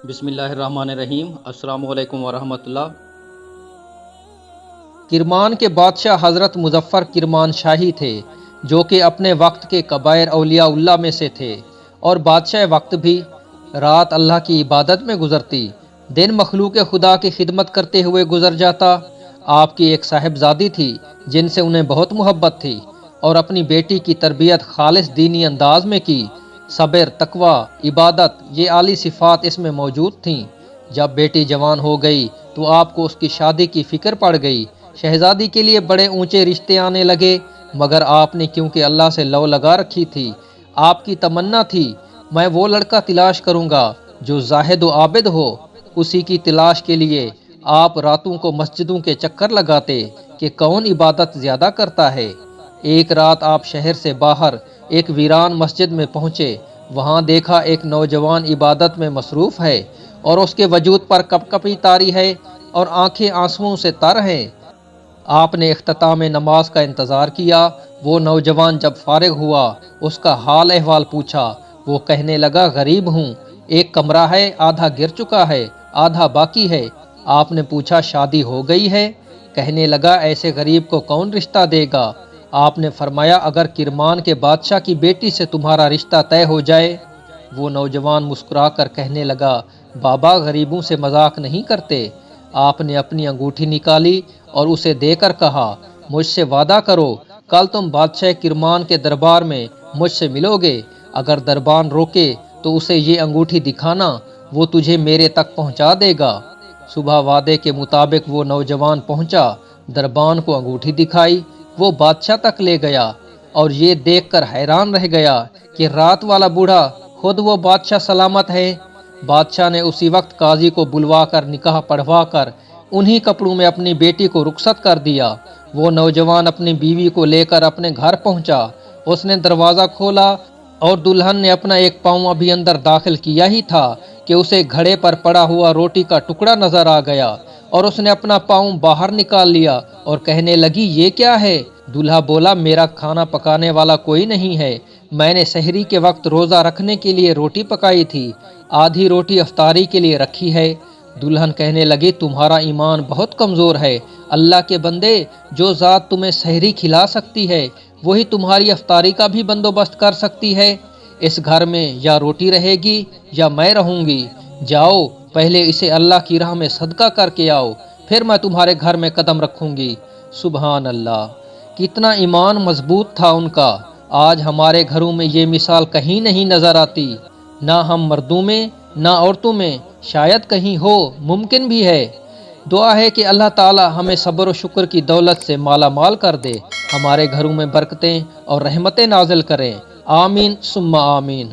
بسم اللہ الرحمن الرحیم۔ السلام علیکم ورحمۃ اللہ۔ کرمان کے بادشاہ حضرت مظفر کرمان شاہی تھے، جو کہ اپنے وقت کے کبائر اولیاء اللہ میں سے تھے، اور بادشاہ وقت بھی۔ رات اللہ کی عبادت میں گزرتی، دن مخلوق خدا کی خدمت کرتے ہوئے گزر جاتا۔ آپ کی ایک صاحبزادی تھی جن سے انہیں بہت محبت تھی، اور اپنی بیٹی کی تربیت خالص دینی انداز میں کی۔ صبر، تقوی، عبادت، یہ اعلی صفات اس میں موجود تھیں۔ جب بیٹی جوان ہو گئی تو آپ کو اس کی شادی کی فکر پڑ گئی۔ شہزادی کے لیے بڑے اونچے رشتے آنے لگے، مگر آپ نے کیونکہ اللہ سے لو لگا رکھی تھی، آپ کی تمنا تھی میں وہ لڑکا تلاش کروں گا جو زاہد و عابد ہو۔ اسی کی تلاش کے لیے آپ راتوں کو مسجدوں کے چکر لگاتے کہ کون عبادت زیادہ کرتا ہے۔ ایک رات آپ شہر سے باہر ایک ویران مسجد میں پہنچے۔ وہاں دیکھا ایک نوجوان عبادت میں مصروف ہے، اور اس کے وجود پر کپ کپی طاری ہے اور آنکھیں آنسوؤں سے تر ہیں۔ آپ نے اختتام نماز کا انتظار کیا۔ وہ نوجوان جب فارغ ہوا، اس کا حال احوال پوچھا۔ وہ کہنے لگا، غریب ہوں، ایک کمرہ ہے، آدھا گر چکا ہے، آدھا باقی ہے۔ آپ نے پوچھا، شادی ہو گئی ہے؟ کہنے لگا، ایسے غریب کو کون رشتہ دے گا؟ آپ نے فرمایا، اگر کرمان کے بادشاہ کی بیٹی سے تمہارا رشتہ طے ہو جائے۔ وہ نوجوان مسکرا کر کہنے لگا، بابا غریبوں سے مذاق نہیں کرتے۔ آپ نے اپنی انگوٹھی نکالی اور اسے دے کر کہا، مجھ سے وعدہ کرو، کل تم بادشاہ کرمان کے دربار میں مجھ سے ملو گے۔ اگر دربان روکے تو اسے یہ انگوٹھی دکھانا، وہ تجھے میرے تک پہنچا دے گا۔ صبح وعدے کے مطابق وہ نوجوان پہنچا، دربان کو انگوٹھی دکھائی، وہ بادشاہ تک لے گیا، اور یہ دیکھ کر حیران رہ گیا کہ رات والا بوڑھا خود وہ بادشاہ سلامت ہے۔ بادشاہ نے اسی وقت قاضی کو بلوا کر نکاح پڑھوا کر انہی کپڑوں میں اپنی بیٹی کو رخصت کر دیا۔ وہ نوجوان اپنی بیوی کو لے کر اپنے گھر پہنچا۔ اس نے دروازہ کھولا اور دلہن نے اپنا ایک پاؤں ابھی اندر داخل کیا ہی تھا کہ اسے گھڑے پر پڑا ہوا روٹی کا ٹکڑا نظر آ گیا، اور اس نے اپنا پاؤں باہر نکال لیا اور کہنے لگی، یہ کیا ہے؟ دولہا بولا، میرا کھانا پکانے والا کوئی نہیں ہے، میں نے سحری کے وقت روزہ رکھنے کے لیے روٹی پکائی تھی، آدھی روٹی افطاری کے لیے رکھی ہے۔ دلہن کہنے لگی، تمہارا ایمان بہت کمزور ہے، اللہ کے بندے، جو ذات تمہیں سحری کھلا سکتی ہے وہی تمہاری افطاری کا بھی بندوبست کر سکتی ہے۔ اس گھر میں یا روٹی رہے گی یا میں رہوں گی۔ جاؤ، پہلے اسے اللہ کی راہ میں صدقہ کر کے آؤ، پھر میں تمہارے گھر میں قدم رکھوں گی۔ سبحان اللہ، کتنا ایمان مضبوط تھا ان کا۔ آج ہمارے گھروں میں یہ مثال کہیں نہیں نظر آتی، نہ ہم مردوں میں نہ عورتوں میں، شاید کہیں ہو، ممکن بھی ہے۔ دعا ہے کہ اللہ تعالی ہمیں صبر و شکر کی دولت سے مالا مال کر دے، ہمارے گھروں میں برکتیں اور رحمتیں نازل کریں۔ آمین ثم آمین۔